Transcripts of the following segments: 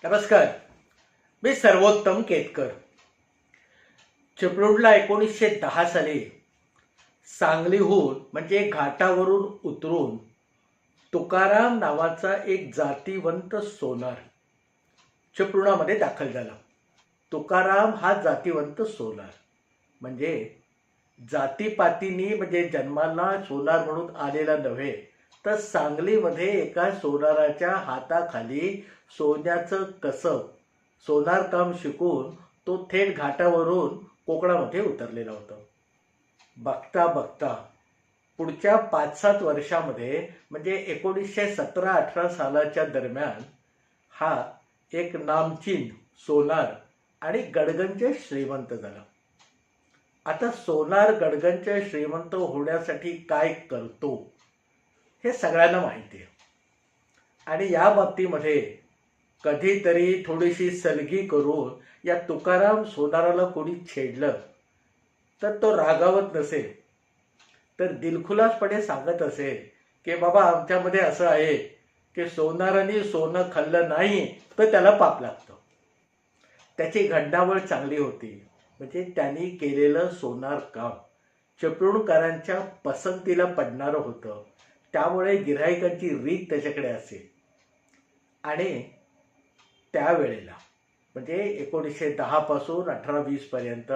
नमस्कार. मी सर्वोत्तम केतकर. चिपळूणला 1910 साली सांगलीहून म्हणजे घाटावरून उतरून तुकाराम नावाचा एक जातीवंत सोनार चिपळूणामध्ये दाखल झाला. तुकाराम हा जातीवंत सोनार म्हणजे जातीपातीनी म्हणजे जन्माला सोनार म्हणून आलेला नव्हे, तर सांगलीमध्ये एका सोनाराच्या हाताखाली सोन्याचं कसब सोनार काम शिकून तो थेट घाटावरून कोकणामध्ये उतरलेला होता. बघता बघता पुढच्या 5-7 वर्षामध्ये म्हणजे 1917-18 सालाच्या दरम्यान हा एक नामचीन सोनार आणि गडगंज श्रीमंत झाला. आता सोनार गडगंज श्रीमंत होण्यासाठी काय करतो हे सगळ्यांना माहिती आहे. आणि या बाबतीमध्ये कधीतरी थोडीशी सलगी करून या तुकाराम सोनाराला कोणी छेडलं तर तो रागावत नसेल, तर दिलखुलासपणे सांगत असेल की बाबा आमच्यामध्ये असं आहे की सोनाराने सोनं खाल्लं नाही तर त्याला पाप लागतं. त्याची घंटावळ चांगली होती, म्हणजे त्यांनी केलेलं सोनार काम चिपळूणकरांच्या पसंतीला पडणारं होतं, त्यामुळे गिऱ्हाईकांची रीत त्याच्याकडे असेल. आणि त्यावेळेला म्हणजे 1910 पासून 18-20 पर्यंत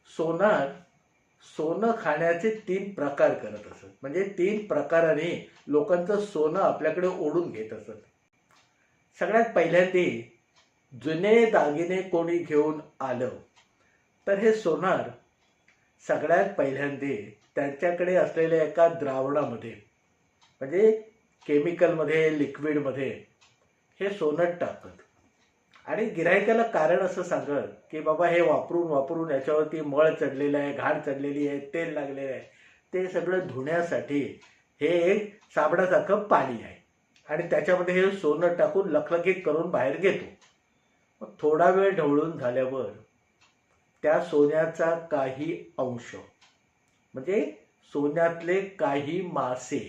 सोनं खाण्याचे 3 प्रकार करत असत. म्हणजे 3 प्रकाराने लोकांचं सोनं आपल्याकडे ओढून घेत असत. सगळ्यात पहिल्यांदा जुने दागिने कोणी घेऊन आलं तर हे सोनार सगळ्यात पहिल्यांदा त्यांच्याकडे असलेल्या एका द्रावणामध्ये म्हणजे केमिकलमध्ये लिक्विडमध्ये हे सोनं टाकत आणि गिऱ्हाईकाला कारण असं सांगत की बाबा हे वापरून याच्यावरती मळ चढलेला आहे, घाण चढलेली आहे, तेल लागलेलं आहे, ते सगळं धुण्यासाठी हे एक साबणासारखं पाणी आहे आणि त्याच्यामध्ये हे सोनं टाकून लखलखीत करून बाहेर घेतो. मग थोडा वेळ ढवळून झाल्यावर त्या सोन्याचा काही अंश म्हणजे सोन्यातले काही मासे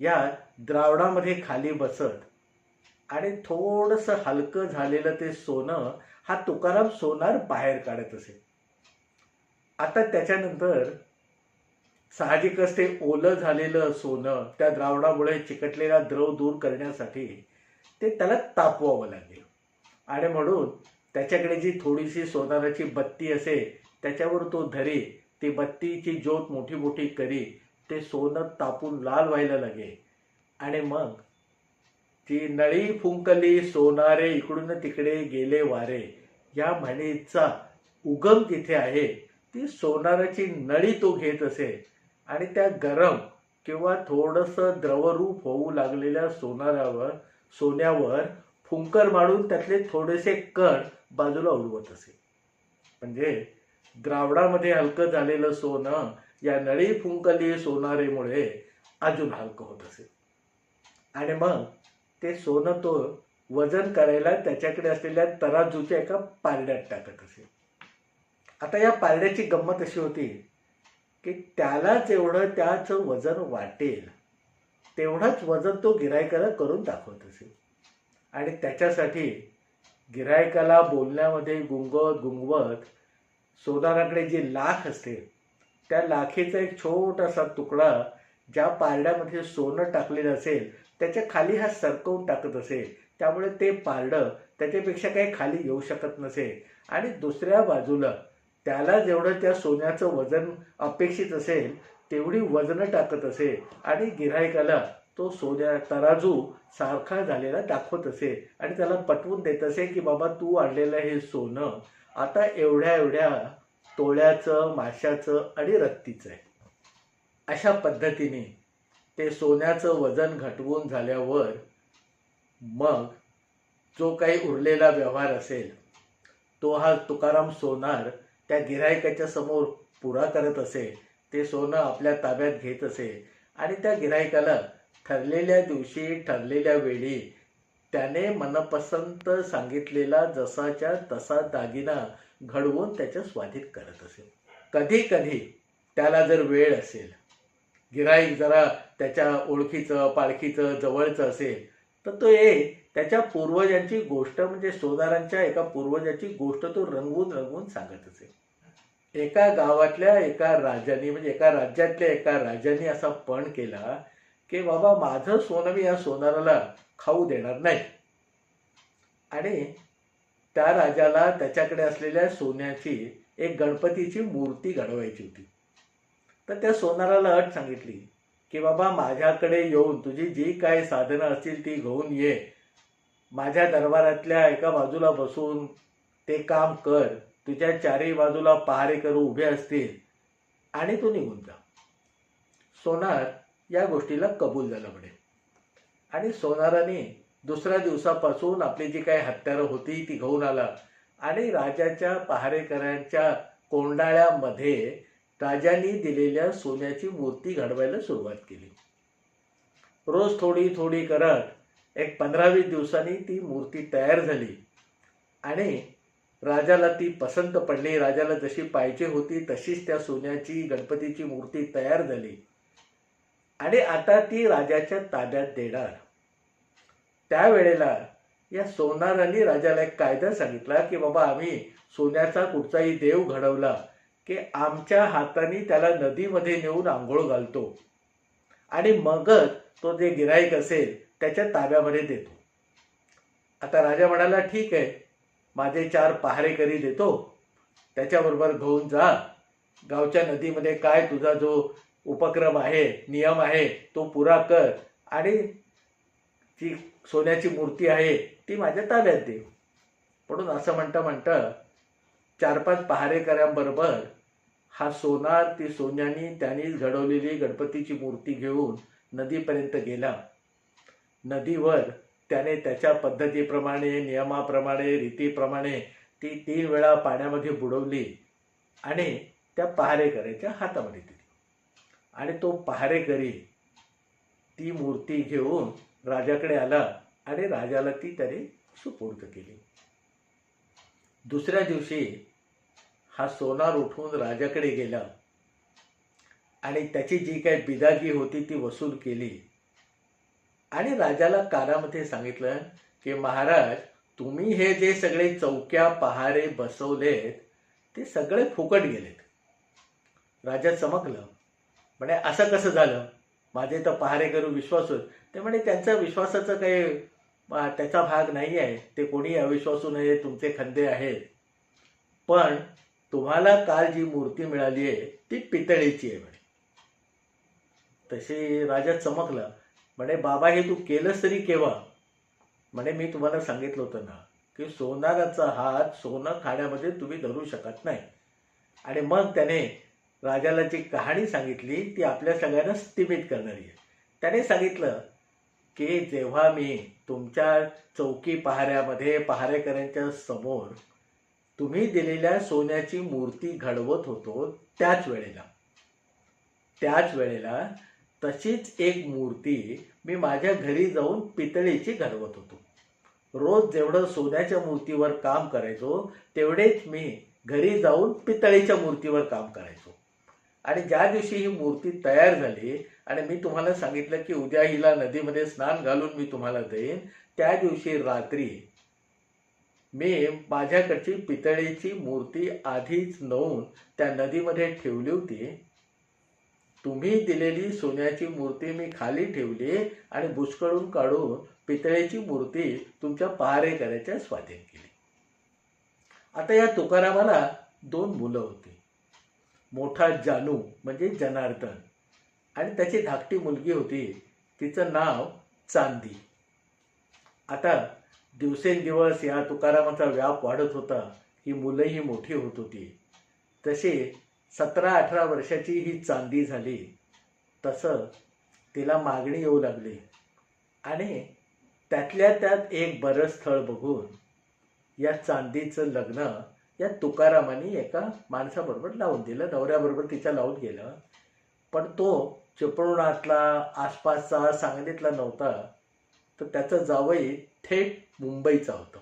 या द्रावणामध्ये खाली बसत आणि थोडंसं हलकं झालेलं ते सोनं हा तुकाराम सोनार बाहेर काढत असे. आता त्याच्यानंतर साहजिकच ते ओलं झालेलं सोनं त्या द्रावणामुळे चिकटलेला द्रव दूर करण्यासाठी ते त्याला तापवावं लागेल आणि म्हणून त्याच्याकडे जी थोडीशी सोनाराची बत्ती असे त्याच्यावर तो धरी ती बत्तीची ज्योत मोठी मोठी करी ते सोनं तापून लाल व्हायला लागे आणि मग ती नळी फुंकली सोनारे इकडून तिकडे गेले वारे या म्हणीचा उगम जिथे आहे ती सोनाराची नळी तो घेत असे आणि त्या गरम किंवा थोडंसं द्रवरूप होऊ लागलेल्या सोन्यावर फुंकर मारून त्यातले थोडेसे कण बाजूला उडवत असे. म्हणजे द्रावणामध्ये हलकं झालेलं सोनं या नळी फुंकली सोनारेमुळे अजून हलकं होत असे आणि मग ते सोनं तो वजन करायला त्याच्याकडे असलेल्या तराजूच्या एका पारड्यात टाकत असे. आता या पारड्याची गंमत अशी होती की त्यालाच एवढं त्याचं वजन वाटेल तेवढंच वजन तो गिऱ्हाईकाला करून दाखवत असे आणि त्याच्यासाठी गिऱ्हाईकाला बोलण्यामध्ये गुंगवत सोनाराकडे जी लाख असते त्या लाखेचा एक छोटासा तुकडा ज्या पारड्यामध्ये सोनं टाकलेलं असेल त्याच्या खाली हा सरकवून टाकत असेल, त्यामुळे ते पारडं त्याच्यापेक्षा काही खाली येऊ शकत नसे आणि दुसऱ्या बाजूला त्याला जेवढं त्या सोन्याचं वजन अपेक्षित असेल तेवढी वजनं टाकत असे आणि गिऱ्हाईकाला तो तराजू सारखा झालेला दाखवत असे आणि त्याला पटवून देत असे की बाबा तू आणलेलं हे सोनं आता एवढ्या एवढ्या तोळ्याचं, माशाचं आणि रत्तीचं आहे. अशा पद्धतीने ते सोन्याचं वजन घटवून झाल्यावर मग जो काही उरलेला व्यवहार असेल तो हा तुकाराम सोनार त्या गिऱ्हाईकाच्या समोर पुरा करत असे. ते सोनं आपल्या ताब्यात घेत असे आणि त्या गिऱ्हाईकाला ठरलेल्या दिवशी ठरलेल्या वेळी त्याने मनपसंत सांगितलेला जसाच्या तसा दागिना घडवून त्याच्या स्वाधीन करत असे. कधी कधी त्याला जर वेळ असेल, गिऱ्हाईक जरा त्याच्या ओळखीचं पाळखीचं जवळचं असेल तर तो त्याच्या पूर्वजांची गोष्ट म्हणजे सोनारांच्या एका पूर्वजाची गोष्ट तो रंगवून रंगवून सांगत असे. एका गावातल्या एका राजाने म्हणजे एका राज्यातल्या एका राजाने असा पण केला की बाबा माझं सोनं मी या सोनाराला खाऊ देणार नाही. आणि त्या राजाला त्याच्याकडे असलेल्या सोन्याची एक गणपतीची मूर्ती घडवायची होती. तर त्या सोनाराला अट सांगितली की बाबा माझ्याकडे येऊन तुझी जी काही साधनं असतील ती घेऊन ये, माझ्या दरबारातल्या एका बाजूला बसून ते काम कर, तुझ्या चारही बाजूला पहारेकरू उभे असतील आणि तू निघून जा. सोनार या गोष्टीला कबूल झाला म्हणे. आणि सोनाराने दुसऱ्या दिवसापासून आपली जी काही हत्यारं होती ती घेऊन आला आणि राजाच्या पहारेकऱ्यांच्या कोंडाळ्यामध्ये राजांनी दिलेल्या सोन्याची मूर्ती घडवायला सुरुवात केली. रोज थोडी थोडी करत एक 15-20 दिवसांनी ती मूर्ती तयार झाली आणि राजाला ती पसंत पडली. राजाला जशी पाहिजे होती तशीच त्या सोन्याची गणपतीची मूर्ती तयार झाली आणि आता ती राजाच्या ताब्यात देणार. त्यावेळेला या सोनारांनी राजाला एक कायदा सांगितला की बाबा आम्ही सोन्याचा कुठचाही देव घडवला की आमच्या हाताने त्याला नदीमध्ये नेऊन आंघोळ घालतो आणि मगच तो जे गिऱ्हाईक असेल त्याच्या ताब्यामध्ये देतो. आता राजा म्हणाला ठीक आहे, माझे 4 पहारेकरी देतो, त्याच्याबरोबर घेऊन जा, गावच्या नदीमध्ये काय तुझा जो उपक्रम आहे नियम आहे तो पुरा कर आणि जी सोन्याची मूर्ती आहे ती माझ्या ताब्यात दे. म्हणून असं म्हणता म्हणता 4-5 पहारेकऱ्यांबरोबर हा सोनार ती सोन्यानी त्यांनीच घडवलेली गणपतीची मूर्ती घेऊन नदीपर्यंत गेला. नदीवर त्याने त्याच्या पद्धतीप्रमाणे नियमाप्रमाणे रीतीप्रमाणे ती 3 वेळा पाण्यामध्ये बुडवली आणि त्या पहारेकऱ्याच्या हातामध्ये दिली. आणि तो पहारेकरी ती मूर्ती घेऊन राजाकडे आला आणि राजाला ती त्याने सुपूर्द केली. दुसऱ्या दिवशी हा सोनार उठून राजाकडे गेला आणि त्याची जी काही बिदागी होती ती वसूल केली आणि राजाला कानामध्ये सांगितलं की महाराज तुम्ही हे जे सगळे चौक्या पहारे बसवलेत ते सगळे फुकट गेलेत. राजा चमकलं, म्हणे असं कसं झालं, माझे तर पहारेकरू विश्वास होत. ते म्हणे त्यांचा विश्वासाचं काही त्याचा भाग नाही आहे, ते कोणी अविश्वासू नाही, तुमचे खंदे आहेत. पण तुम्हाला काल जी मूर्ती मिळाली आहे ती पितळेची आहे म्हणे. तशी राजा चमकला, म्हणे बाबा हे तू केलंस तरी केव्हा. म्हणे मी तुम्हाला सांगितलं होतं ना की सोनाराचा हात सोनं खाण्यामध्ये तुम्ही धरू शकत नाही. आणि मग त्याने राजाला जी कहाणी सांगितली ती आपल्या सगळ्यांना स्तिमित करणारी आहे. त्याने सांगितलं की जेव्हा मी तुमच्या चौकी पहाऱ्यामध्ये पहारेकऱ्यांच्या समोर तुम्ही दिलेल्या सोन्याची मूर्ती घडवत होतो त्याच वेळेला तशीच एक मूर्ती मी माझ्या घरी जाऊन पितळेची घडवत होतो. रोज जेवढं सोन्याच्या मूर्तीवर काम करायचो तेवढेच मी घरी जाऊन पितळेच्या मूर्तीवर काम करायचो. आणि ज्या दिवशी ही मूर्ती तयार झाली आणि मी तुम्हाला सांगितलं की उद्या हिला नदीमध्ये स्नान घालून मी तुम्हाला देईन, त्या दिवशी रात्री मी माझ्याकडची पितळेची मूर्ती आधीच नेऊन त्या नदीमध्ये ठेवली होती. तुम्ही दिलेली सोन्याची मूर्ती मी खाली ठेवली आणि बुचकळून काढून पितळेची मूर्ती तुमच्या पहारेकऱ्याच्या स्वाधीन केली. आता या तुकारामाला 2 मुलं होती. मोठा जानू म्हणजे जनार्दन आणि त्याची धाकटी मुलगी होती, तिचं नाव चांदी. आता दिवसेंदिवस या तुकारामाचा व्याप वाढत होता, ही मुलंही मोठी होत होती. तशी 17-18 वर्षाची ही चांदी झाली तसं तिला मागणी येऊ लागली आणि त्यातल्या त्यात एक बरं स्थळ बघून या चांदीचं लग्न या तुकारामांनी एका माणसाबरोबर लावून दिलं. नवऱ्याबरोबर तिच्या लावून गेलं. पण तो चिपळुणातला आसपासचा सांगलीतला नव्हता, तर त्याचं जावई थेट मुंबईचा होता.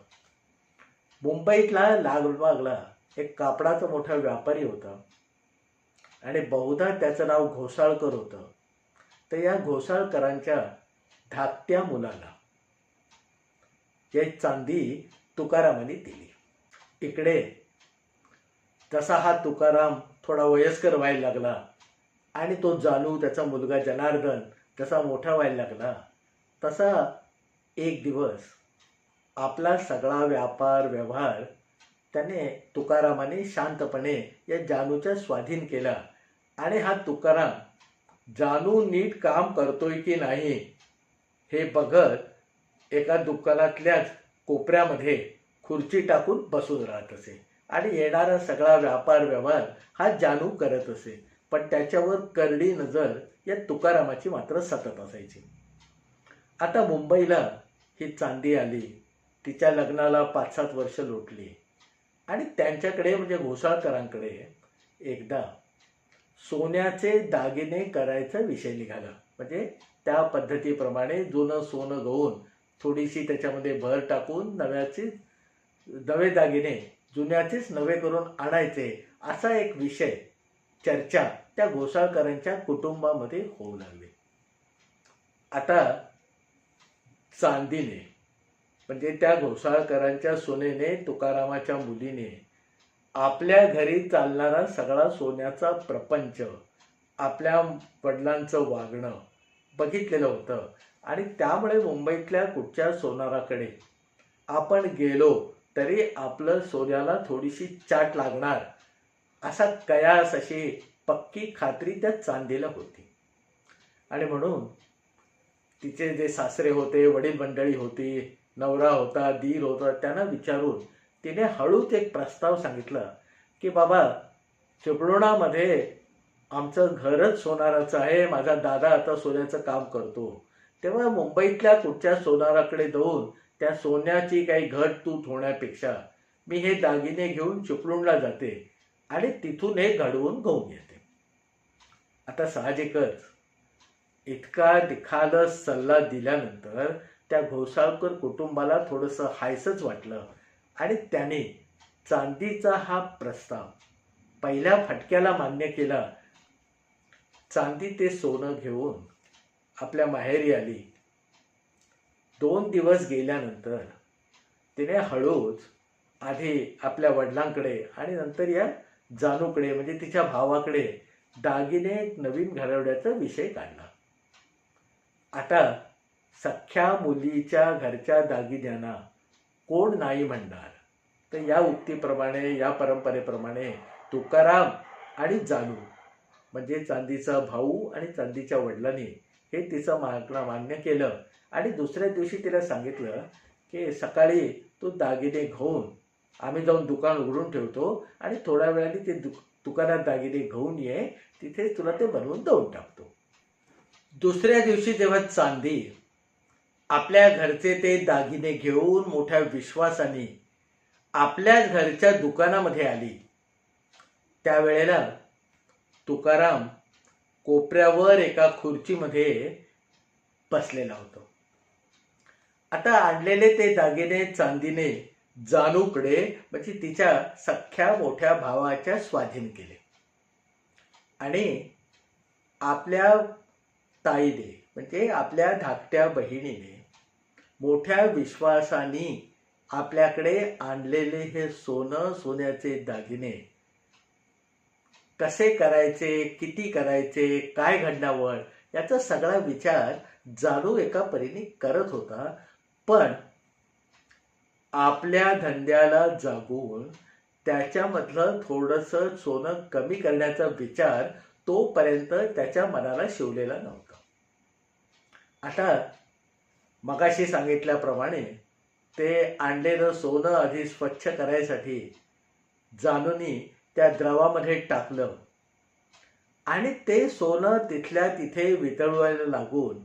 मुंबईतला लालबागला एक कापडाचा मोठा व्यापारी होता आणि बहुधा त्याचं नाव घोसाळकर होतं. तर या घोसाळकरांच्या धाकट्या मुलाला ही चांदी तुकारामाने दिली. इकडे तसा हा तुकाराम थोडा वयस्कर व्हायला लागला आणि तो जानू, त्याचा मुलगा जनार्दन तसा मोठा व्हायला लागला, तसा एक दिवस आपला सगळा व्यापार व्यवहार त्याने तुकारामाने शांतपणे या जानूच्या स्वाधीन केला. आणि हा तुकाराम जानू नीट काम करतोय की नाही हे बघत एका दुकानातल्याच कोपऱ्यामध्ये खुर्ची टाकून बसून राहत असे आणि येणारा सगळा व्यापार व्यवहार हा जानू करत असे. पण त्याच्यावर करडी नजर या तुकारामाची मात्र सतत असायची. आता मुंबईला ही चांदी आली, तिच्या लग्नाला 5-7 वर्ष लोटली आणि त्यांच्याकडे म्हणजे घोसाळकरांकडे एकदा सोन्याचे दागिने करायचा विषय निघाला. म्हणजे त्या पद्धतीप्रमाणे जुनं सोनं गवून थोडीशी त्याच्यामध्ये भर टाकून नवे दागिने जुन्याचेच नवे करून आणायचे, असा एक विषय चर्चा त्या घोसाळकरांच्या कुटुंबामध्ये होऊ लागली. आता चांदीने म्हणजे त्या घोसाळकरांच्या सुनेने, तुकारामाच्या मुलीने आपल्या घरी चालणारा सगळा सोन्याचा प्रपंच, आपल्या वडिलांचं वागणं बघितलेलं होतं. आणि त्यामुळे मुंबईतल्या कुठच्या सोनाराकडे आपण गेलो तरी आपलं सोन्याला थोडीशी चाट लागणार, असा कयास, अशी पक्की खात्री त्या चांदीला होती. आणि म्हणून तिचे जे सासरे होते, वडील मंडळी होती, नवरा होता, दीर होता, त्यांना विचारून तिने हळूच एक प्रस्ताव सांगितला की बाबा, चिपळुणामध्ये आमचं घरच सोनाराचं आहे, माझा दादा आता सोन्याचं काम करतो, तेव्हा मुंबईतल्या कुठच्या सोनाराकडे जाऊन त्या सोन्याची काही घटतूट होण्यापेक्षा मी हे दागिने घेऊन चिपळूणला जाते आणि तिथून हे घडवून घेऊन येते. आता साहजिकच इतका निखालस सल्ला दिल्यानंतर त्या घोसाळकर कुटुंबाला थोडंसं हायसंच वाटलं आणि त्याने चांदीचा हा प्रस्ताव पहिल्या फटक्याला मान्य केला. चांदी ते सोनं घेऊन आपल्या माहेरी आली. 2 दिवस गेल्यानंतर तिने हळूच आधी आपल्या वडिलांकडे आणि नंतर या जानूकडे म्हणजे तिच्या भावाकडे दागिने नवीन घालवण्याचा विषय काढला. आता सख्या मुलीच्या घरच्या दागिन्यांना कोण नाही म्हणणार, तर या उक्तीप्रमाणे, या परंपरेप्रमाणे तुकाराम आणि जानू म्हणजे चांदीचा भाऊ आणि चांदीच्या वडिलांनी हे तिचं मागणं मान्य केलं. आणि दुसऱ्या दिवशी तिला सांगितलं की सकाळी तू दागिने घेऊन आम्ही जाऊन दुकान उघडून ठेवतो आणि थोड्या वेळाने ते दुकानात दागिने घेऊन ये, तिथे तुला ते बनवून देऊन टाकतो. दुसऱ्या दिवशी जेव्हा चांदी आपल्या घरचे ते दागिने घेऊन मोठ्या विश्वासाने आपल्याच घरच्या दुकानामध्ये आली, त्यावेळेला तुकाराम कोपऱ्यावर एका खुर्चीमध्ये बसलेला होता. आता आणलेले ते दागिने चांदीने जानूकडे म्हणजे तिच्या सख्या मोठ्या भावाच्या स्वाधीन केले आणि आपल्या ताईने म्हणजे आपल्या धाकट्या बहिणीने मोठ्या विश्वासाने आपल्याकडे आणलेले हे सोन्याचे दागिने कसे करायचे, किती करायचे, काय घडण्यावर, याचा सगळा विचार जानू एका परीने करत होता. पण आपल्या धंद्याला जागून त्याच्यामधलं थोडंसं सोनं कमी करण्याचा विचार तोपर्यंत त्याच्या मनाला शिवलेला नव्हता. आता मगाशी सांगितल्याप्रमाणे ते आणलेलं सोनं आधी स्वच्छ करायसाठी जानूनी त्या द्रवामध्ये टाकलं आणि ते सोनं तिथल्या तिथे वितळवायला लागून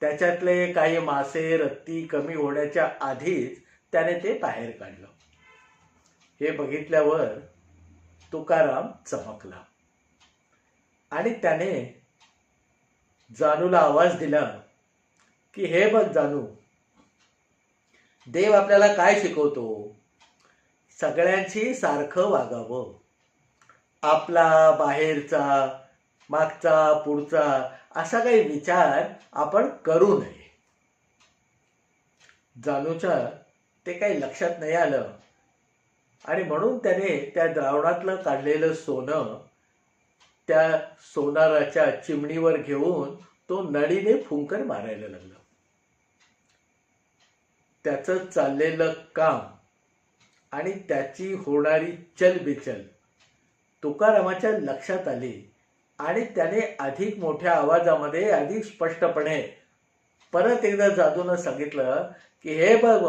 त्याच्यातले काही मासे, रत्ती कमी होण्याच्या आधीच त्याने ते बाहेर काढलं. हे बघितल्यावर तुकाराम चमकला आणि त्याने जानूला आवाज दिला की हे बघ जानू, देव आपल्याला काय शिकवतो, सगळ्यांशी सारखं वागावं, आपला बाहेरचा मागचा पुढचा असा काही विचार आपण करू नये. जानूच्या ते काही लक्षात नाही आलं आणि म्हणून त्याने त्या द्रावणातलं काढलेलं सोनं त्या सोनाराच्या चिमणीवर घेऊन तो नळीने फुंकर मारायला लागला. त्याचं चाललेलं काम आणि त्याची होणारी चलबिचल तुकारामाच्या लक्षात आली आणि त्याने अधिक मोठ्या आवाजामध्ये अधिक स्पष्टपणे परत एकदा जादूनं सांगितलं की हे बघ,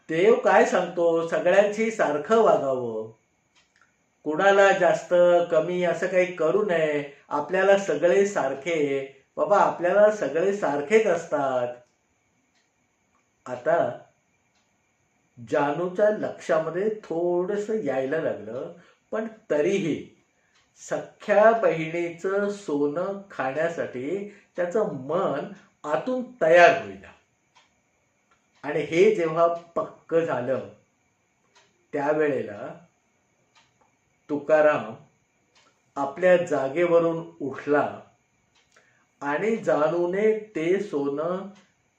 देव काय सांगतो, सगळ्यांशी सारखं वागावं, कुणाला जास्त कमी असं काही करू नये, आपल्याला सगळे सारखे, बाबा आपल्याला सगळे सारखेच असतात. आता जानूच्या लक्षामध्ये थोडंसं यायला लागलं, पण तरीही सख्या बहिणीचं सोनं खाण्यासाठी त्याचं मन आतून तयार होईना. आणि हे जेव्हा पक्क झालं त्यावेळेला तुकाराम आपल्या जागेवरून उठला आणि जानूने ते सोनं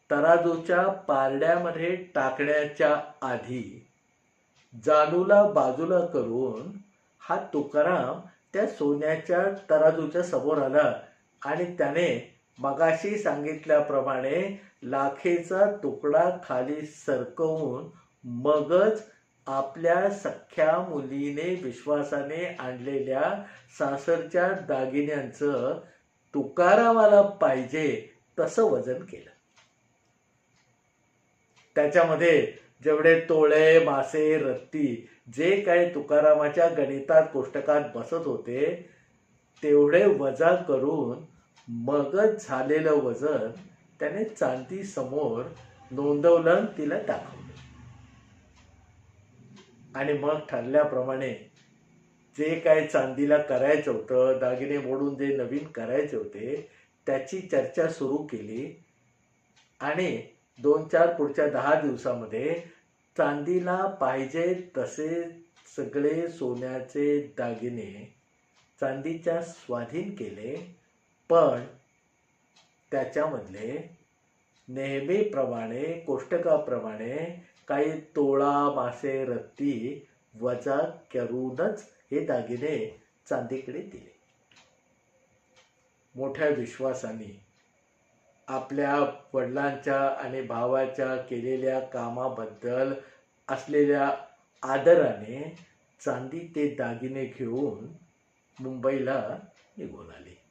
तराजूच्या पारड्यामध्ये टाकण्याच्या आधी जानूला बाजूला करून हा तुकाराम त्या सोन्याच्या तराजूच्या समोर आला आणि त्याने मगाशी सांगितल्याप्रमाणे लाखेचा तुकडा खाली सरकवून मगच आपल्या सख्या मुलीने विश्वासाने आणलेल्या सासरच्या दागिन्यांचं तुकारामाला पाहिजे तसं वजन केलं. त्याच्यामध्ये जेवढे तोळे, मासे, रत्ती जे काही तुकारामाच्या गणितात कोष्टकात बसत होते तेवढे वजा करून मगच झालेलं वजन त्याने चांदी समोर नोंदवलं, तिला दाखवलं आणि मग ठरल्याप्रमाणे जे काय चांदीला करायचं होतं, दागिने मोडून जे नवीन करायचे होते त्याची चर्चा सुरू केली आणि 2-4 पुढच्या 10 दिवसामध्ये चांदीला पाहिजे तसे सगळे सोन्याचे दागिने चांदीच्या स्वाधीन केले. पण त्याच्यामधले नेहमीप्रमाणे कोष्टकाप्रमाणे काही तोळा, मासे, रत्ती वजा करूनच हे दागिने चांदीकडे दिले. मोठ्या विश्वासाने आपल्या वडिलांच्या आणि भावाच्या केलेल्या कामाबद्दल असलेल्या आदराने चांदी ते दागिने घेऊन मुंबईला निघून आले.